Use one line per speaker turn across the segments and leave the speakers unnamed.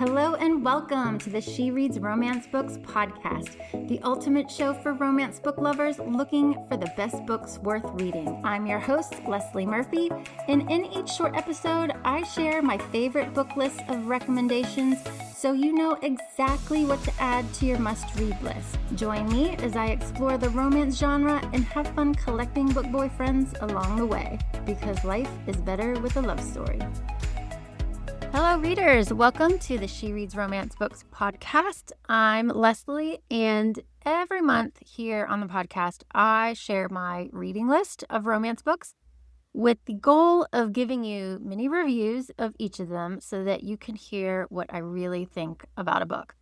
Hello and welcome to the She Reads Romance Books podcast, the ultimate show for romance book lovers looking for the best books worth reading. I'm your host, Leslie Murphy, and in each short episode, I share my favorite book list of recommendations so you know exactly what to add to your must-read list. Join me as I explore the romance genre and have fun collecting book boyfriends along the way, because life is better with a love story. Hello, readers. Welcome to the She Reads Romance Books podcast. I'm Leslie, and every month here on the podcast, I share my reading list of romance books with the goal of giving you mini reviews of each of them so that you can hear what I really think about a book.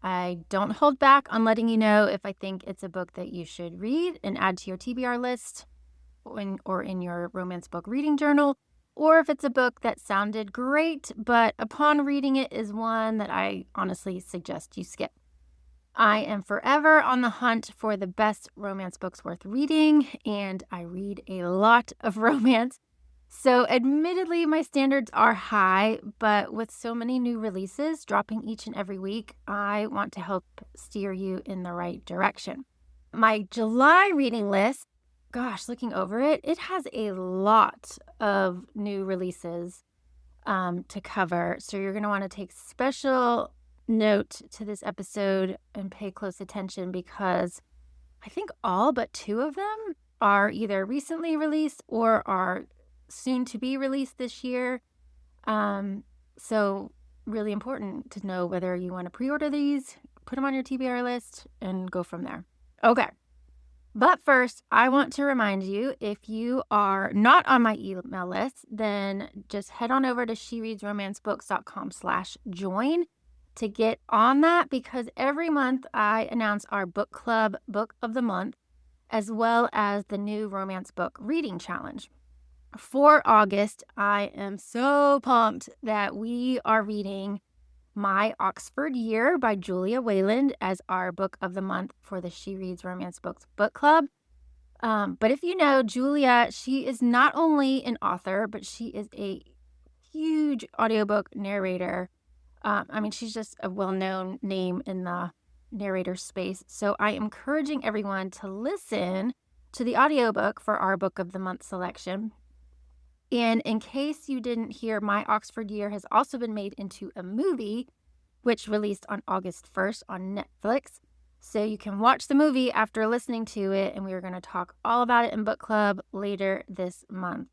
I don't hold back on letting you know if I think it's a book that you should read and add to your TBR list or in your romance book reading journal, or if it's a book that sounded great, but upon reading it is one that I honestly suggest you skip. I am forever on the hunt for the best romance books worth reading, and I read a lot of romance. So admittedly, my standards are high, but with so many new releases dropping each and every week, I want to help steer you in the right direction. My July reading list, looking over it, it has a lot of new releases to cover. So you're going to want to take special note to this episode and pay close attention, because I think all but two of them are either recently released or are soon to be released this year. So really important to know whether you want to pre-order these, put them on your TBR list, and go from there. Okay. But first, I want to remind you, if you are not on my email list, then just head on over to shereadsromancebooks.com/join to get on that, because every month I announce our book club book of the month, as well as the new romance book reading challenge. For August, I am so pumped that we are reading My Oxford Year by Julia Wayland as our book of the month for the She Reads Romance Books book club. But if you know Julia, she is not only an author, but she is a huge audiobook narrator. She's just a well-known name in the narrator space. So I am encouraging everyone to listen to the audiobook for our book of the month selection. And in case you didn't hear, My Oxford Year has also been made into a movie, which released on August 1st on Netflix. So you can watch the movie after listening to it, and we are going to talk all about it in book club later this month.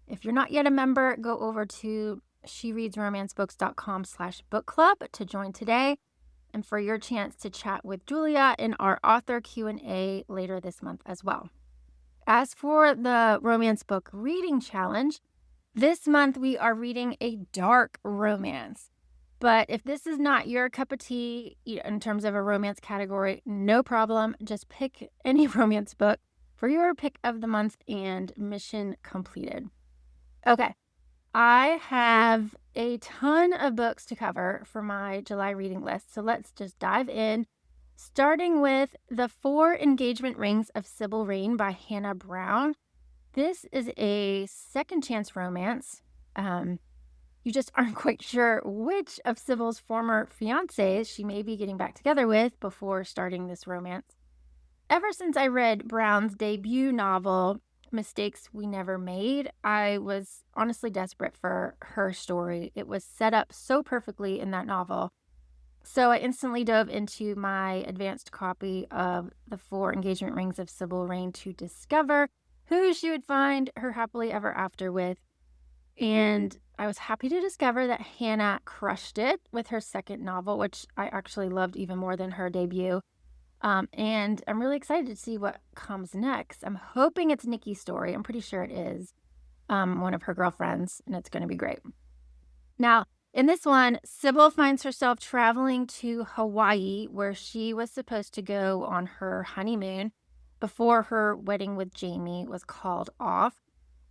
If you're not yet a member, go over to shereadsromancebooks.com/book club to join today, and for your chance to chat with Julia in our author Q&A later this month as well. As for the romance book reading challenge, this month we are reading a dark romance. But if this is not your cup of tea in terms of a romance category, no problem. Just pick any romance book for your pick of the month and mission completed. Okay, I have a ton of books to cover for my July reading list, so let's just dive in. Starting with The 4 Engagement Rings of Sybil Rain by Hannah Brown. This is a second chance romance. You just aren't quite sure which of Sybil's former fiancés she may be getting back together with before starting this romance. Ever since I read Brown's debut novel, Mistakes We Never Made, I was honestly desperate for her story. It was set up so perfectly in that novel. So I instantly dove into my advanced copy of The 4 Engagement Rings of Sybil Rain to discover who she would find her happily ever after with. And I was happy to discover that Hannah crushed it with her second novel, which I actually loved even more than her debut. And I'm really excited to see what comes next. I'm hoping it's Nikki's story. I'm pretty sure it is one of her girlfriends, and it's going to be great. Now, in this one, Sybil finds herself traveling to Hawaii, where she was supposed to go on her honeymoon before her wedding with Jamie was called off.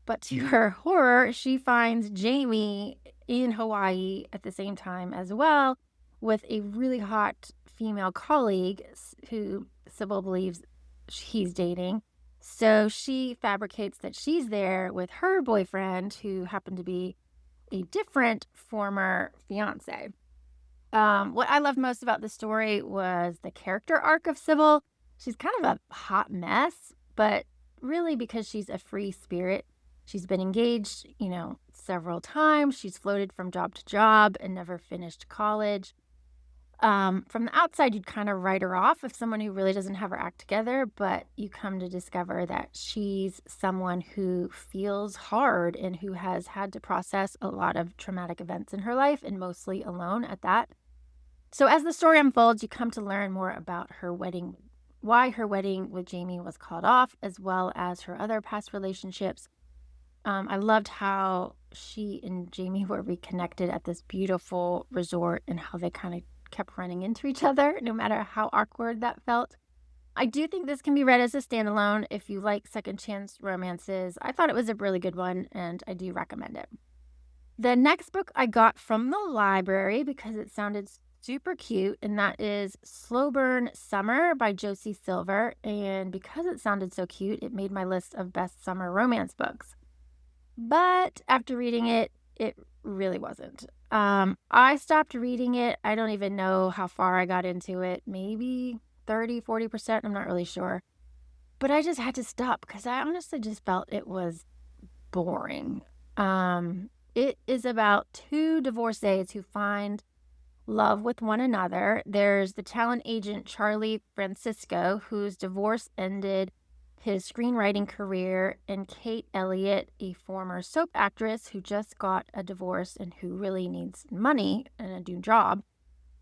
But to her horror, she finds Jamie in Hawaii at the same time as well, with a really hot female colleague who Sybil believes he's dating. So she fabricates that she's there with her boyfriend, who happened to be a different former fiance. What I loved most about the story was the character arc of Sybil. She's kind of a hot mess, but really because she's a free spirit. She's been engaged, several times. She's floated from job to job and never finished college. From the outside, you'd kind of write her off as someone who really doesn't have her act together, but you come to discover that she's someone who feels hard and who has had to process a lot of traumatic events in her life and mostly alone at that. So, as the story unfolds, you come to learn more about her wedding, why her wedding with Jamie was called off, as well as her other past relationships. I loved how she and Jamie were reconnected at this beautiful resort and how they kind of kept running into each other, no matter how awkward that felt. I do think this can be read as a standalone if you like second chance romances. I thought it was a really good one, and I do recommend it. The next book I got from the library because it sounded super cute, and that is Slow Burn Summer by Josie Silver. And because it sounded so cute, it made my list of best summer romance books. But after reading it, it really wasn't. I stopped reading it. I don't even know how far I got into it. Maybe 30-40%. I'm not really sure. But I just had to stop because I honestly just felt it was boring. It is about two divorcees who find love with one another. There's the talent agent Charlie Francisco, whose divorce ended his screenwriting career, and Kate Elliott, a former soap actress who just got a divorce and who really needs money and a new job.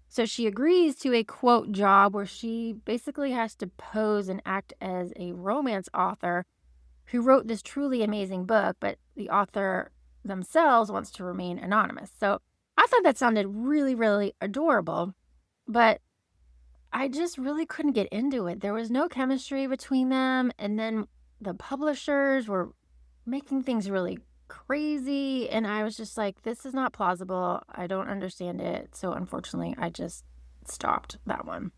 So she agrees to a quote job where she basically has to pose and act as a romance author who wrote this truly amazing book, but the author themselves wants to remain anonymous. So I thought that sounded really, really adorable, but I just really couldn't get into it. There was no chemistry between them, and then the publishers were making things really crazy, and I was just like, this is not plausible. I don't understand it. So unfortunately, I just stopped that one.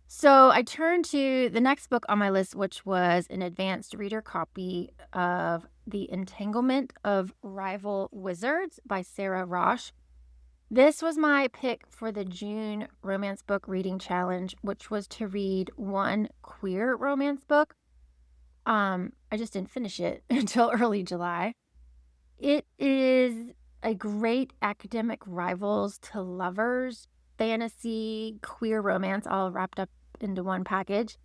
So I turned to the next book on my list, which was an advanced reader copy of The Entanglement of Rival Wizards by Sarah Rosh. This was my pick for the June Romance Book Reading Challenge, which was to read one queer romance book. I just didn't finish it until early July. It is a great academic rivals to lovers, fantasy, queer romance, all wrapped up into one package.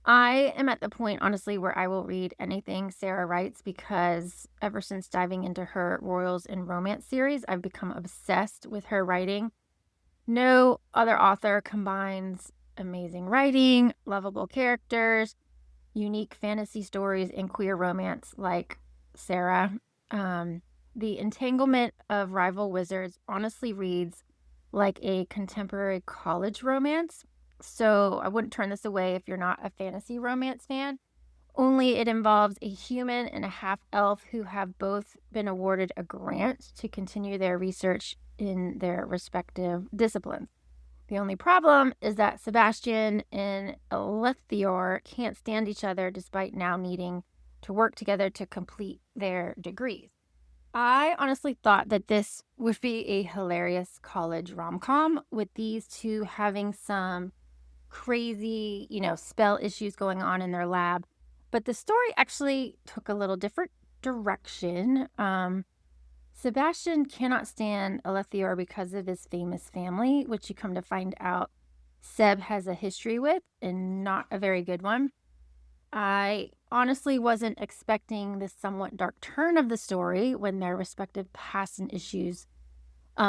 I am at the point, honestly, where I will read anything Sarah writes because ever since diving into her Royals and Romance series, I've become obsessed with her writing. No other author combines amazing writing, lovable characters, unique fantasy stories, and queer romance like Sarah. The Entanglement of Rival Wizards honestly reads like a contemporary college romance. So I wouldn't turn this away if you're not a fantasy romance fan. Only it involves a human and a half elf who have both been awarded a grant to continue their research in their respective disciplines. The only problem is that Sebastian and Alethior can't stand each other despite now needing to work together to complete their degrees. I honestly thought that this would be a hilarious college rom-com with these two having some crazy, spell issues going on in their lab. But the story actually took a little different direction. Sebastian cannot stand Alethior because of his famous family, which you come to find out Seb has a history with, and not a very good one. I honestly wasn't expecting this somewhat dark turn of the story when their respective past and issues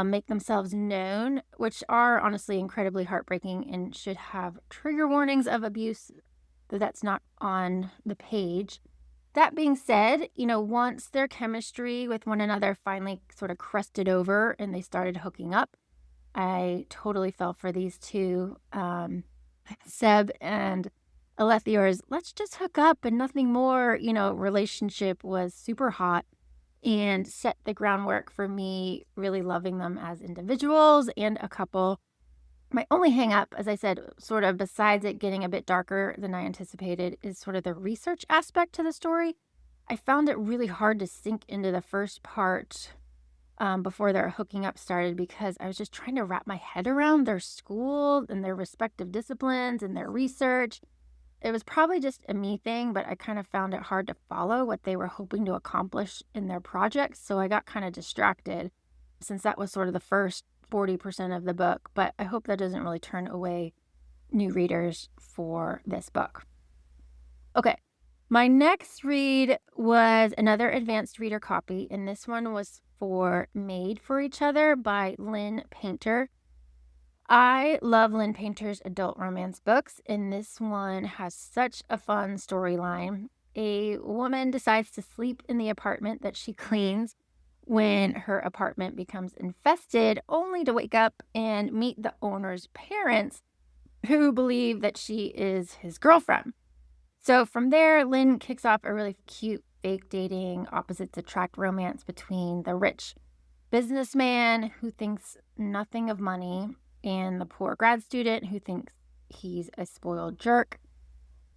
make themselves known, which are honestly incredibly heartbreaking and should have trigger warnings of abuse, though that's not on the page. That being said, once their chemistry with one another finally sort of crusted over and they started hooking up, I totally fell for these two. Seb and Alethior's let's just hook up and nothing more, relationship was super hot and set the groundwork for me really loving them as individuals and a couple. My only hang up, as I said, sort of besides it getting a bit darker than I anticipated, is sort of the research aspect to the story. I found it really hard to sink into the first part before their hooking up started because I was just trying to wrap my head around their school and their respective disciplines and their research. It was probably just a me thing, but I kind of found it hard to follow what they were hoping to accomplish in their projects. So I got kind of distracted since that was sort of the first 40% of the book. But I hope that doesn't really turn away new readers for this book. Okay. My next read was another advanced reader copy, and this one was for Made for Each Other by Lynn Painter. I love Lynn Painter's adult romance books, and this one has such a fun storyline. A woman decides to sleep in the apartment that she cleans when her apartment becomes infested, only to wake up and meet the owner's parents, who believe that she is his girlfriend. So from there, Lynn kicks off a really cute fake dating, opposites attract romance between the rich businessman who thinks nothing of money and the poor grad student who thinks he's a spoiled jerk.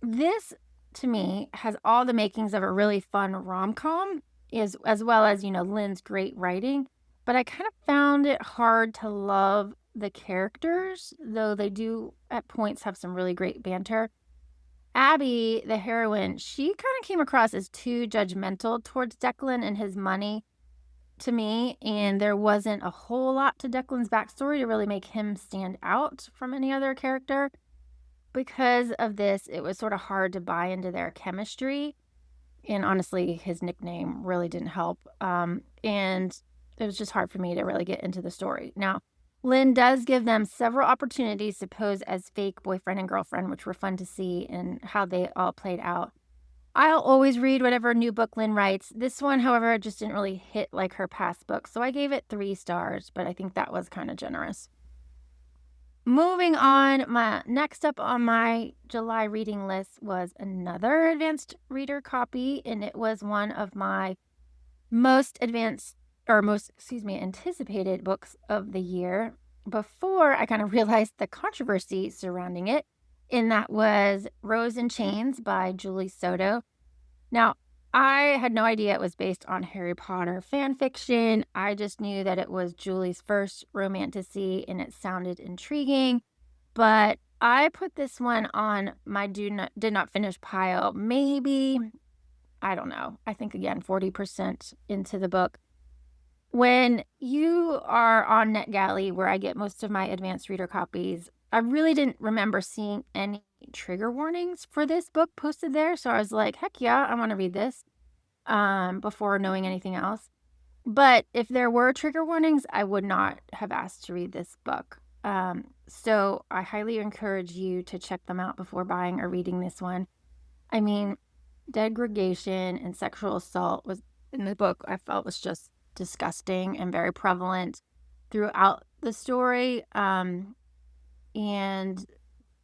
This, to me, has all the makings of a really fun rom-com, as well as, Lynn's great writing. But I kind of found it hard to love the characters, though they do at points have some really great banter. Abby, the heroine, she kind of came across as too judgmental towards Declan and his money to me, and there wasn't a whole lot to Declan's backstory to really make him stand out from any other character. Because of this, it was sort of hard to buy into their chemistry, and honestly, his nickname really didn't help, and it was just hard for me to really get into the story. Now, Lynn does give them several opportunities to pose as fake boyfriend and girlfriend, which were fun to see and how they all played out. I'll always read whatever new book Lynn writes. This one, however, just didn't really hit like her past books, so I gave it 3 stars, but I think that was kind of generous. Moving on, next up on my July reading list was another advanced reader copy, and it was one of my anticipated books of the year before I kind of realized the controversy surrounding it, and that was Rose in Chains by Julie Soto. Now, I had no idea it was based on Harry Potter fan fiction. I just knew that it was Julie's first romantasy and it sounded intriguing, but I put this one on my did not finish pile. Maybe, I don't know. I think again 40% into the book. When you are on NetGalley, where I get most of my advanced reader copies, I really didn't remember seeing any trigger warnings for this book posted there. So I was like, heck yeah, I want to read this before knowing anything else. But if there were trigger warnings, I would not have asked to read this book. So I highly encourage you to check them out before buying or reading this one. I mean, degradation and sexual assault was in the book, I felt was just disgusting and very prevalent throughout the story. And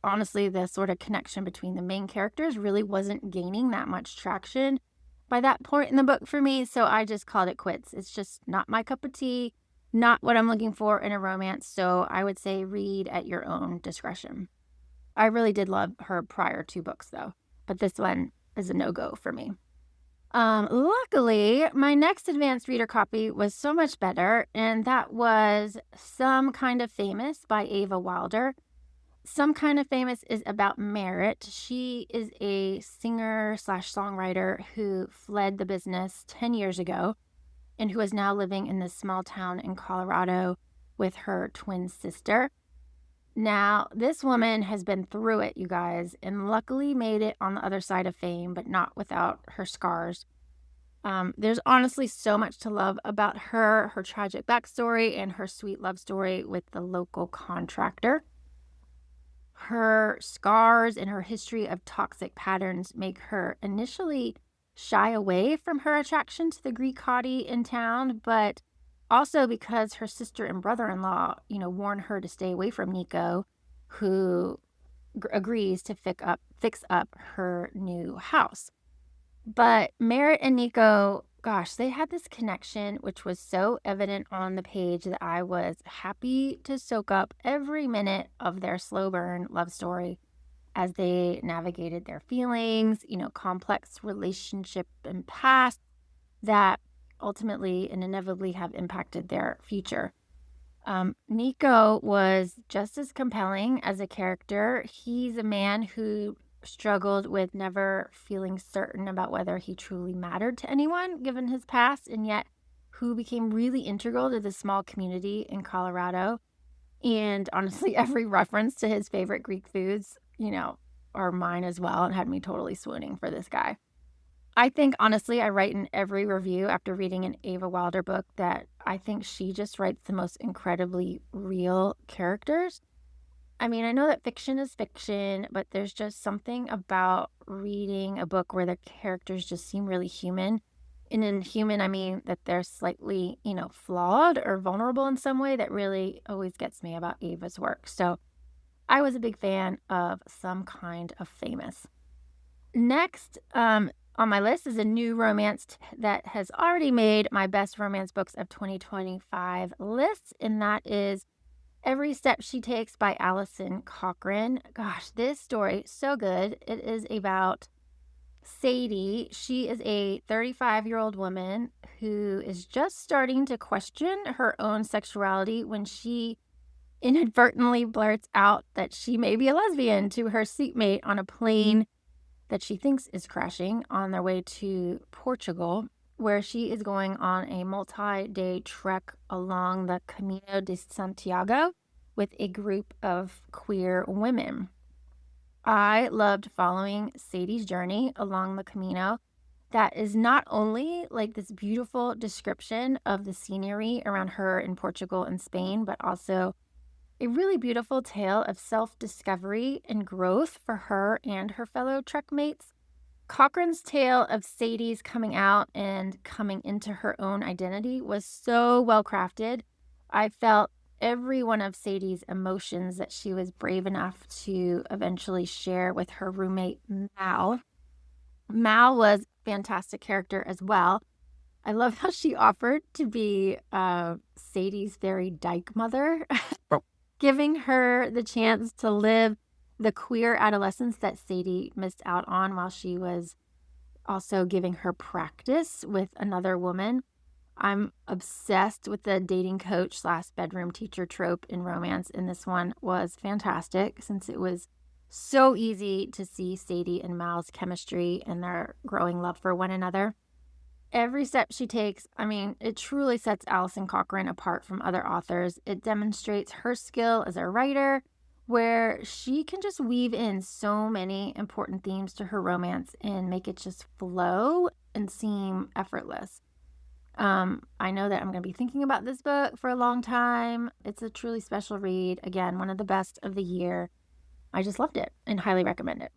honestly, the sort of connection between the main characters really wasn't gaining that much traction by that point in the book for me. So I just called it quits. It's just not my cup of tea, not what I'm looking for in a romance. So I would say read at your own discretion. I really did love her prior 2 books though, but this one is a no-go for me. Luckily, my next advanced reader copy was so much better, and that was Some Kind of Famous by Ava Wilder. Some Kind of Famous is about Merritt. She is a singer/songwriter who fled the business 10 years ago and who is now living in this small town in Colorado with her twin sister. Now, this woman has been through it, you guys, and luckily made it on the other side of fame, but not without her scars. There's honestly so much to love about her tragic backstory, and her sweet love story with the local contractor. Her scars and her history of toxic patterns make her initially shy away from her attraction to the Greek hottie in town, but also because her sister and brother-in-law, warn her to stay away from Nico, who agrees to fix up her new house. But Merritt and Nico, gosh, they had this connection, which was so evident on the page that I was happy to soak up every minute of their slow burn love story as they navigated their feelings, complex relationship and past that ultimately and inevitably have impacted their future. Nico was just as compelling as a character. He's a man who struggled with never feeling certain about whether he truly mattered to anyone given his past, and yet who became really integral to the small community in Colorado. And honestly, every reference to his favorite Greek foods, are mine as well, and had me totally swooning for this guy. I think, honestly, I write in every review after reading an Ava Wilder book that I think she just writes the most incredibly real characters. I mean, I know that fiction is fiction, but there's just something about reading a book where the characters just seem really human. And in human, I mean that they're slightly, flawed or vulnerable in some way that really always gets me about Ava's work. So I was a big fan of Some Kind of Famous. Next, on my list is a new romance that has already made my best romance books of 2025 list, and that is Every Step She Takes by Allison Cochran. Gosh, this story, so good. It is about Sadie. She is a 35-year-old woman who is just starting to question her own sexuality when she inadvertently blurts out that she may be a lesbian to her seatmate on a plane that she thinks is crashing on their way to Portugal, where she is going on a multi-day trek along the Camino de Santiago with a group of queer women. I loved following Sadie's journey along the Camino. That is not only like this beautiful description of the scenery around her in Portugal and Spain, but also a really beautiful tale of self-discovery and growth for her and her fellow Trekmates. Cochran's tale of Sadie's coming out and coming into her own identity was so well crafted. I felt every one of Sadie's emotions that she was brave enough to eventually share with her roommate, Mal. Mal was a fantastic character as well. I love how she offered to be Sadie's very dyke mother, giving her the chance to live the queer adolescence that Sadie missed out on while she was also giving her practice with another woman. I'm obsessed with the dating coach / bedroom teacher trope in romance, and this one was fantastic since it was so easy to see Sadie and Mal's chemistry and their growing love for one another. Every step she takes, I mean, it truly sets Allison Cochran apart from other authors. It demonstrates her skill as a writer, where she can just weave in so many important themes to her romance and make it just flow and seem effortless. I know that I'm going to be thinking about this book for a long time. It's a truly special read. Again, one of the best of the year. I just loved it and highly recommend it.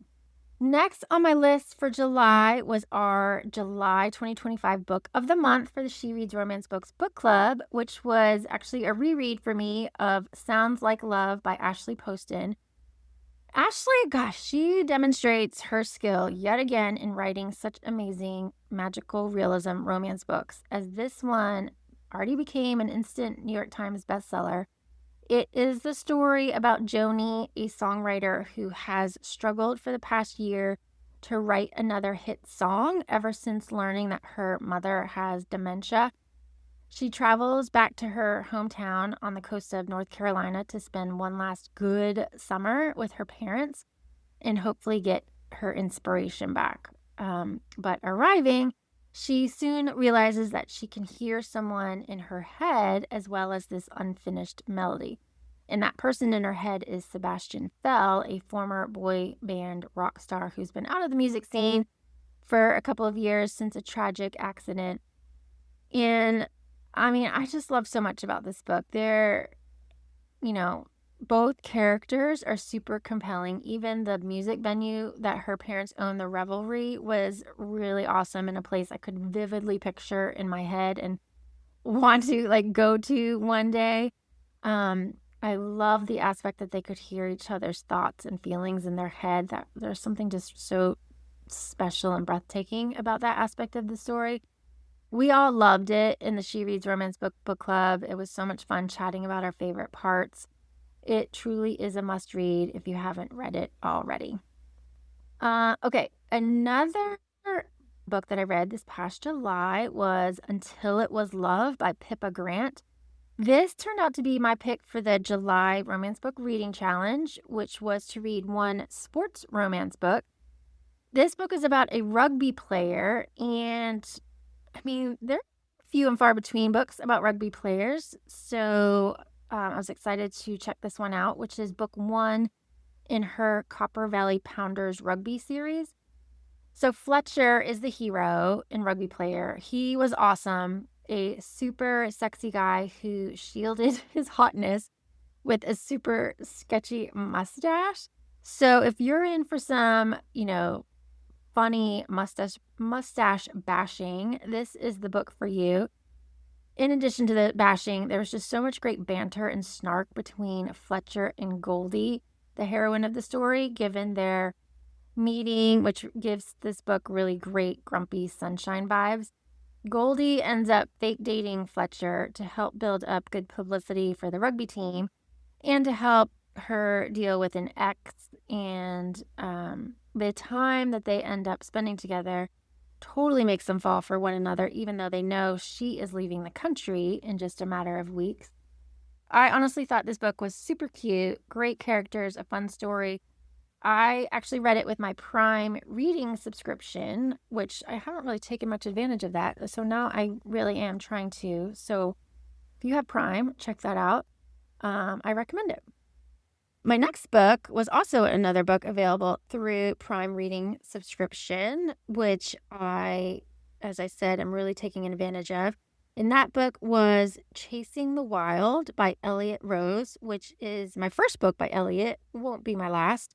Next on my list for July was our July 2025 book of the month for the She Reads Romance Books Book Club, which was actually a reread for me of Sounds Like Love by Ashley Poston. Ashley, gosh, she demonstrates her skill yet again in writing such amazing magical realism romance books, as this one already became an instant New York Times bestseller. It is the story about Joni, a songwriter who has struggled for the past year to write another hit song ever since learning that her mother has dementia. She travels back to her hometown on the coast of North Carolina to spend one last good summer with her parents and hopefully get her inspiration back. But arriving, she soon realizes that she can hear someone in her head as well as this unfinished melody. And that person in her head is Sebastian Fell, a former boy band rock star who's been out of the music scene for a couple of years since a tragic accident. And I mean, I just love so much about this book. Both characters are super compelling. Even the music venue that her parents own, the Revelry, was really awesome, in a place I could vividly picture in my head and want to go to one day. I love the aspect that they could hear each other's thoughts and feelings in their head. That there's something just so special and breathtaking about that aspect of the story. We all loved it in the She Reads Romance Book Club. It was so much fun chatting about our favorite parts. It truly is a must read if you haven't read it already. Okay, another book that I read this past July was Until It Was Love by Pippa Grant. This turned out to be my pick for the July Romance Book Reading Challenge, which was to read one sports romance book. This book is about a rugby player, and I mean, there are few and far between books about rugby players, so I was excited to check this one out, which is book one in her Copper Valley Pounders rugby series. So Fletcher is the hero and rugby player. He was awesome, a super sexy guy who shielded his hotness with a super sketchy mustache. So if you're in for some, funny mustache bashing, this is the book for you. In addition to the bashing, there was just so much great banter and snark between Fletcher and Goldie, the heroine of the story, given their meeting, which gives this book really great grumpy sunshine vibes. Goldie ends up fake dating Fletcher to help build up good publicity for the rugby team and to help her deal with an ex. And the time that they end up spending together totally makes them fall for one another, even though they know she is leaving the country in just a matter of weeks. I honestly thought this book was super cute, great characters, a fun story. I actually read it with my Prime reading subscription, which I haven't really taken much advantage of that. So now I really am trying to. So if you have Prime, check that out. I recommend it. My next book was also another book available through Prime reading subscription, which as I said, I'm really taking advantage of. And that book was Chasing the Wild by Elliot Rose, which is my first book by Elliot. Won't be my last.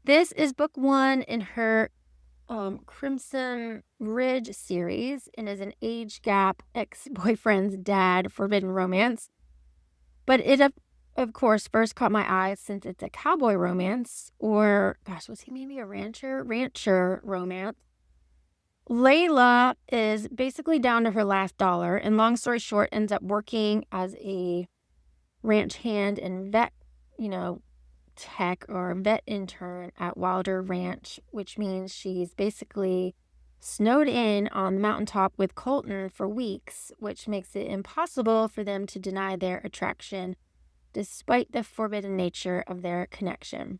This is book one in her Crimson Ridge series and is an age gap ex-boyfriend's dad forbidden romance. But it, of course, first caught my eye since it's a cowboy romance, or, gosh, was he maybe a rancher romance? Layla is basically down to her last dollar, and long story short, ends up working as a ranch hand and vet, tech or vet intern at Wilder Ranch, which means she's basically snowed in on the mountaintop with Colton for weeks, which makes it impossible for them to deny their attraction despite the forbidden nature of their connection.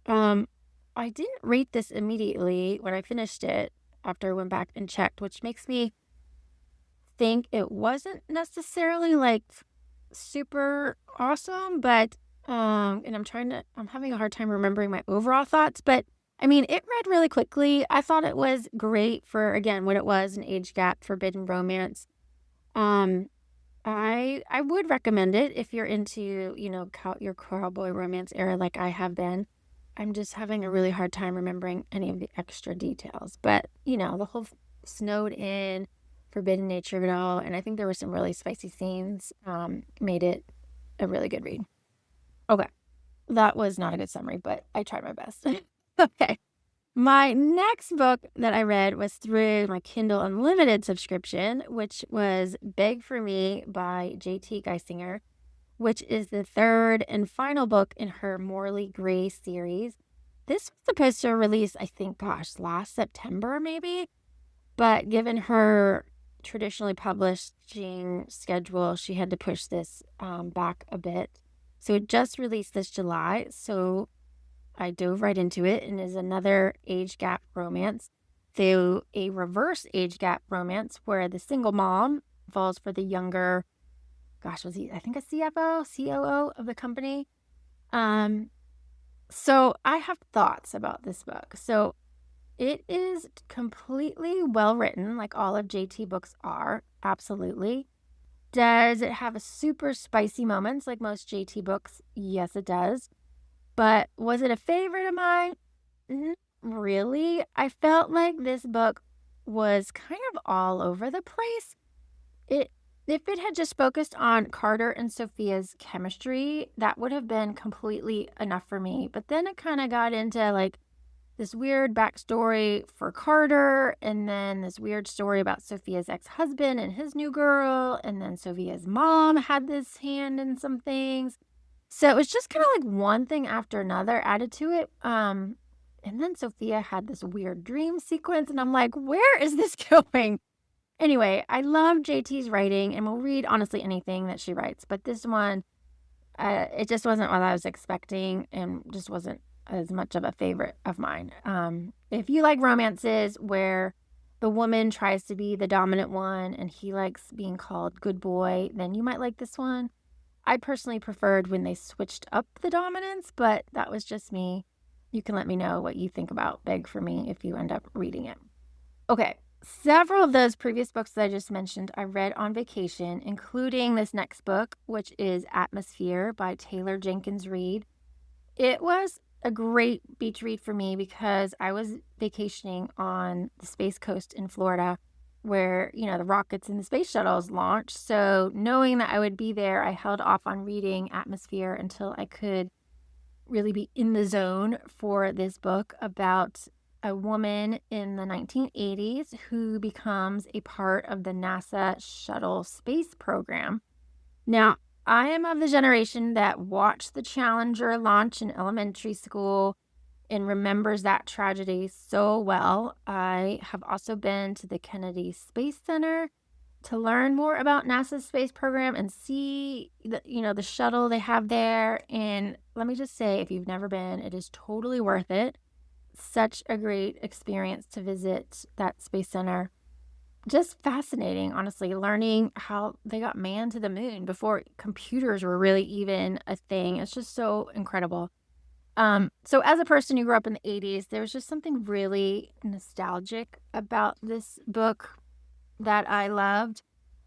I didn't rate this immediately when I finished it after I went back and checked, which makes me think it wasn't necessarily like super awesome, but and I'm having a hard time remembering my overall thoughts, but I mean, it read really quickly. I thought it was great for, again, what it was, an age gap forbidden romance. I would recommend it if you're into, your cowboy romance era like I have been. I'm just having a really hard time remembering any of the extra details, but the whole snowed in, forbidden nature of it all, and I think there were some really spicy scenes, made it a really good read. Okay, that was not a good summary, but I tried my best. Okay. My next book that I read was through my Kindle Unlimited subscription, which was Beg for Me by J.T. Geisinger, which is the third and final book in her Morley Gray series. This was supposed to release, I think, last September maybe, but given her traditionally publishing schedule, she had to push this back a bit. So it just released this July, so I dove right into it, and is another age gap romance, though a reverse age gap romance where the single mom falls for the younger, was he, I think, a COO of the company. So I have thoughts about this book. So it is completely well written, like all of JT books are, absolutely. Does it have a super spicy moments like most JT books? Yes, it does. But was it a favorite of mine? Not really. I felt like this book was kind of all over the place. If it had just focused on Carter and Sophia's chemistry, that would have been completely enough for me. But then it kind of got into like this weird backstory for Carter, and then this weird story about Sophia's ex-husband and his new girl, and then Sophia's mom had this hand in some things. So it was just kind of like one thing after another added to it. And And then Sophia had this weird dream sequence, and I'm like, where is this going? Anyway, I love JT's writing and will read honestly anything that she writes, but this one, it just wasn't what I was expecting and just wasn't as much of a favorite of mine. If you like romances where the woman tries to be the dominant one and he likes being called good boy, then you might like this one. I personally preferred when they switched up the dominance, but that was just me. You can let me know what you think about Beg for Me if you end up reading it. Okay, several of those previous books that I just mentioned I read on vacation, including this next book, which is Atmosphere by Taylor Jenkins Reid. It was a great beach read for me because I was vacationing on the Space Coast in Florida where, the rockets and the space shuttles launched. So knowing that I would be there, I held off on reading Atmosphere until I could really be in the zone for this book about a woman in the 1980s who becomes a part of the NASA shuttle space program. Now, I am of the generation that watched the Challenger launch in elementary school and remembers that tragedy so well. I have also been to the Kennedy Space Center to learn more about NASA's space program and see the shuttle they have there. And let me just say, if you've never been, it is totally worth it. Such a great experience to visit that space center. Just fascinating, honestly, learning how they got manned to the moon before computers were really even a thing. It's just so incredible. So as a person who grew up in the 80s, there was just something really nostalgic about this book that I loved.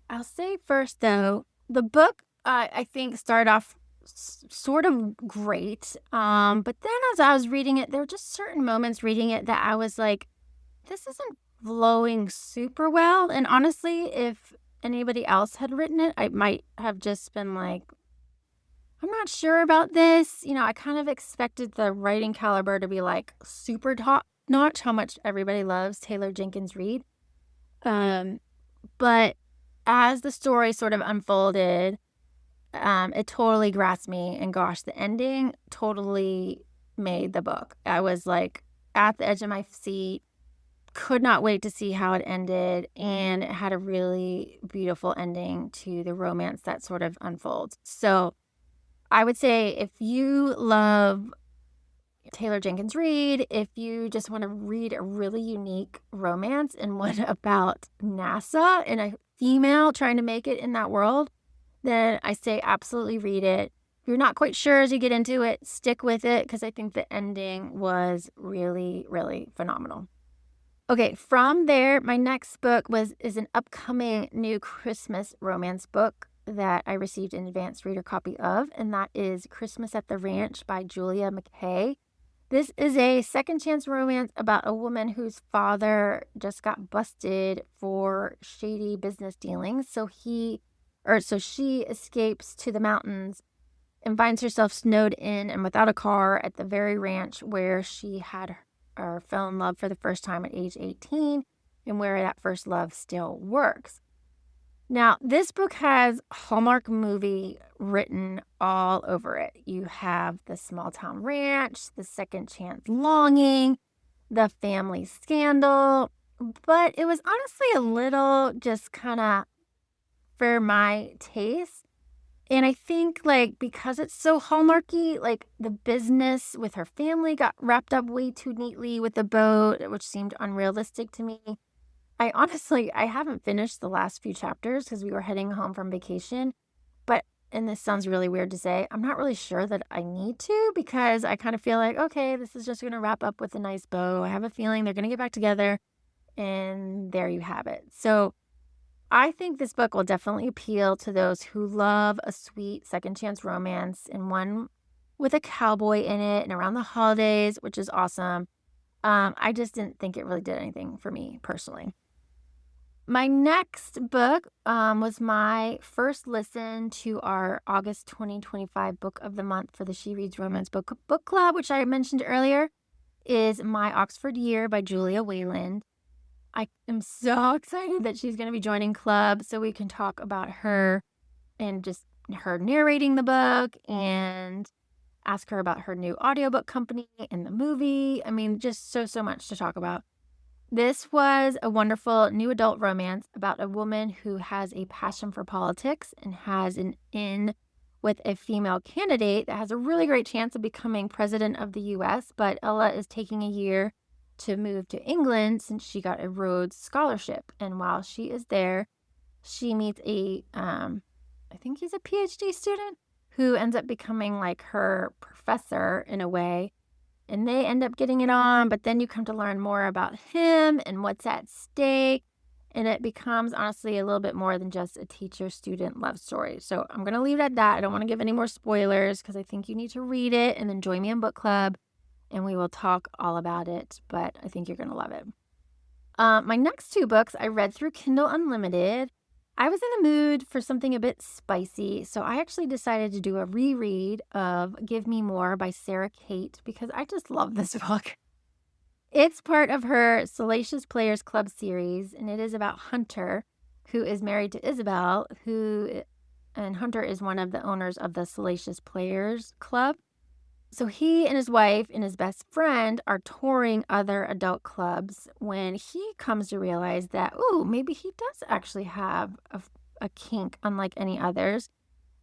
I'll say first, though, the book, I think, started off sort of great. But then as I was reading it, there were just certain moments reading it that I was like, this isn't flowing super well. And honestly, if anybody else had written it, I might have just been like, I'm not sure about this. I kind of expected the writing caliber to be like super top notch, how much everybody loves Taylor Jenkins Reid. But as the story sort of unfolded, it totally grasped me. And gosh, the ending totally made the book. I was like at the edge of my seat, could not wait to see how it ended. And it had a really beautiful ending to the romance that sort of unfolds. So I would say if you love Taylor Jenkins Reid, if you just want to read a really unique romance and one about NASA and a female trying to make it in that world, then I say absolutely read it. If you're not quite sure as you get into it, stick with it because I think the ending was really, really phenomenal. Okay, from there, my next book is an upcoming new Christmas romance book that I received an advanced reader copy of, and that is Christmas at the Ranch by Julia McKay. This is a second chance romance about a woman whose father just got busted for shady business dealings. So she escapes to the mountains and finds herself snowed in and without a car at the very ranch where she had or fell in love for the first time at age 18 and where that first love still works. Now, this book has Hallmark movie written all over it. You have the small town ranch, the second chance longing, the family scandal, but it was honestly a little just kind of for my taste. And I think because it's so Hallmarky, the business with her family got wrapped up way too neatly with the boat, which seemed unrealistic to me. I haven't finished the last few chapters because we were heading home from vacation, and this sounds really weird to say, I'm not really sure that I need to because I kind of feel like, okay, this is just going to wrap up with a nice bow. I have a feeling they're going to get back together, and there you have it. So I think this book will definitely appeal to those who love a sweet second chance romance and one with a cowboy in it and around the holidays, which is awesome. I just didn't think it really did anything for me personally. My next book was my first listen to our August 2025 book of the month for the She Reads Romance Book Club, which I mentioned earlier, is My Oxford Year by Julia Wayland. I am so excited that she's going to be joining club so we can talk about her and just her narrating the book and ask her about her new audiobook company and the movie. I mean, just so much to talk about. This was a wonderful new adult romance about a woman who has a passion for politics and has an in with a female candidate that has a really great chance of becoming president of the US. But Ella is taking a year to move to England since she got a Rhodes Scholarship. And while she is there, she meets I think he's a PhD student who ends up becoming like her professor in a way. And they end up getting it on, but then you come to learn more about him and what's at stake. And it becomes honestly a little bit more than just a teacher-student love story. So I'm going to leave it at that. I don't want to give any more spoilers because I think you need to read it and then join me in book club and we will talk all about it. But I think you're going to love it. My next two books I read through Kindle Unlimited. I was in the mood for something a bit spicy, so I actually decided to do a reread of Give Me More by Sarah Kate because I just love this book. It's part of her Salacious Players Club series, and it is about Hunter, who is married to Isabel, and Hunter is one of the owners of the Salacious Players Club. So he and his wife and his best friend are touring other adult clubs when he comes to realize that, maybe he does actually have a kink unlike any others.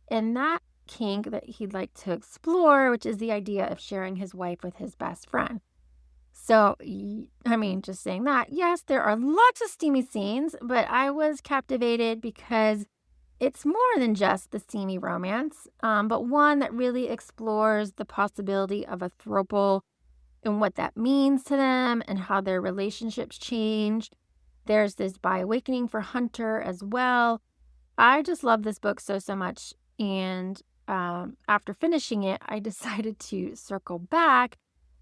And that kink that he'd like to explore, which is the idea of sharing his wife with his best friend. So, I mean, just saying that, yes, there are lots of steamy scenes, but I was captivated because it's more than just the steamy romance, but one that really explores the possibility of a throuple and what that means to them and how their relationships change. There's this bi-awakening for Hunter as well. I just love this book so much. And after finishing it, I decided to circle back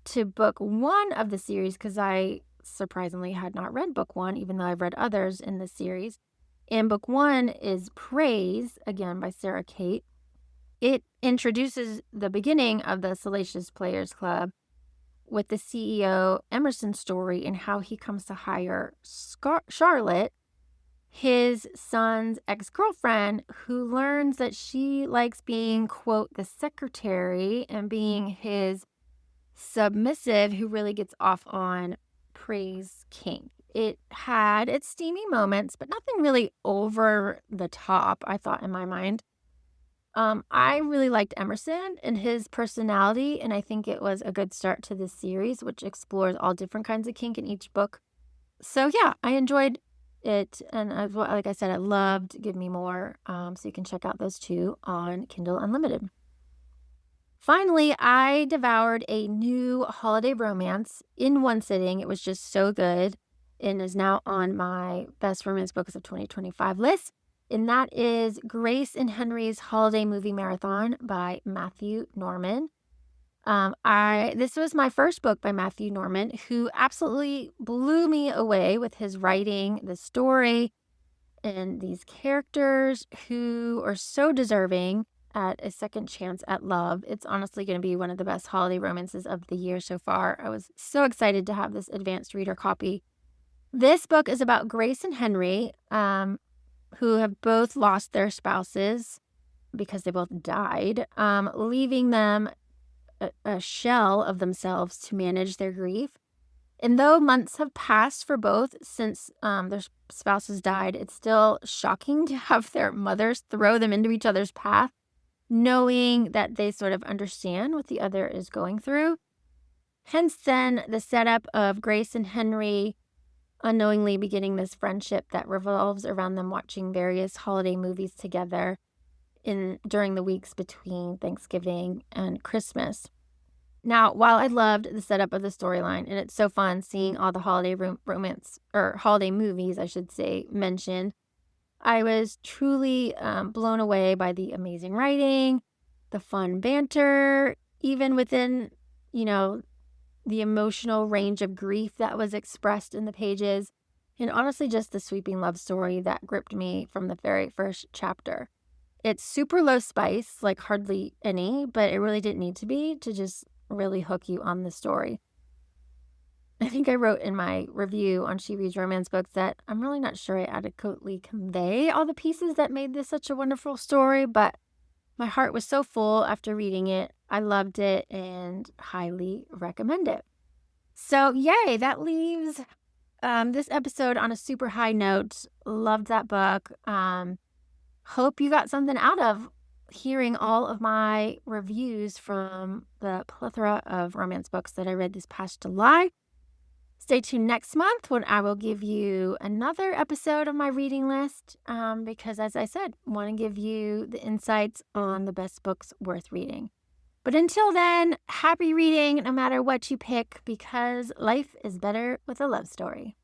to book one of the series because I surprisingly had not read book one, even though I've read others in the series. And book one is Praise, again by Sarah Kate. It introduces the beginning of the Salacious Players Club with the CEO Emerson's story and how he comes to hire Charlotte, his son's ex-girlfriend, who learns that she likes being, quote, the secretary and being his submissive who really gets off on Praise kink. It had its steamy moments, but nothing really over the top, I thought in my mind. I really liked Emerson and his personality, and I think it was a good start to this series, which explores all different kinds of kink in each book. So yeah, I enjoyed it, and like I said, I loved Give Me More, so you can check out those two on Kindle Unlimited. Finally, I devoured a new holiday romance in one sitting. It was just so good and is now on my best romance books of 2025 list. And that is Grace and Henry's Holiday Movie Marathon by Matthew Norman. This was my first book by Matthew Norman, who absolutely blew me away with his writing, the story, and these characters who are so deserving at a second chance at love. It's honestly going to be one of the best holiday romances of the year so far. I was so excited to have this advanced reader copy. This book is about Grace and Henry, who have both lost their spouses because they both died, leaving them a shell of themselves to manage their grief. And though months have passed for both since their spouses died, it's still shocking to have their mothers throw them into each other's path, knowing that they sort of understand what the other is going through. Hence, then, the setup of Grace and Henry unknowingly beginning this friendship that revolves around them watching various holiday movies together during the weeks between Thanksgiving and Christmas. Now, while I loved the setup of the storyline, and it's so fun seeing all the holiday romance, or holiday movies, I should say, mentioned, I was truly blown away by the amazing writing, the fun banter, even within, the emotional range of grief that was expressed in the pages, and honestly just the sweeping love story that gripped me from the very first chapter. It's super low spice, like hardly any, but it really didn't need to be to just really hook you on the story. I think I wrote in my review on She Reads Romance Books that I'm really not sure I adequately convey all the pieces that made this such a wonderful story, but My heart was so full after reading it. I loved it and highly recommend it. So, yay, that leaves this episode on a super high note. Loved that book. Hope you got something out of hearing all of my reviews from the plethora of romance books that I read this past July. Stay tuned next month when I will give you another episode of my reading list because, as I said, I want to give you the insights on the best books worth reading. But until then, happy reading no matter what you pick, because life is better with a love story.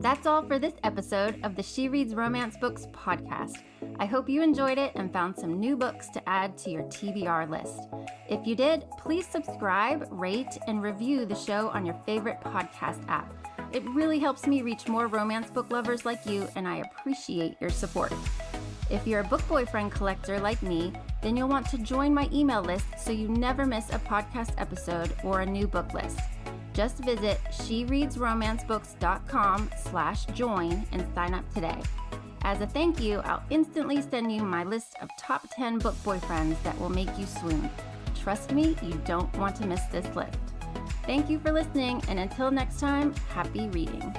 That's all for this episode of the She Reads Romance Books podcast. I hope you enjoyed it and found some new books to add to your TBR list. If you did, please subscribe, rate, and review the show on your favorite podcast app. It really helps me reach more romance book lovers like you, and I appreciate your support. If you're a book boyfriend collector like me, then you'll want to join my email list so you never miss a podcast episode or a new book list. Just visit shereadsromancebooks.com/join and sign up today. As a thank you, I'll instantly send you my list of top 10 book boyfriends that will make you swoon. Trust me, you don't want to miss this list. Thank you for listening, and until next time, happy reading.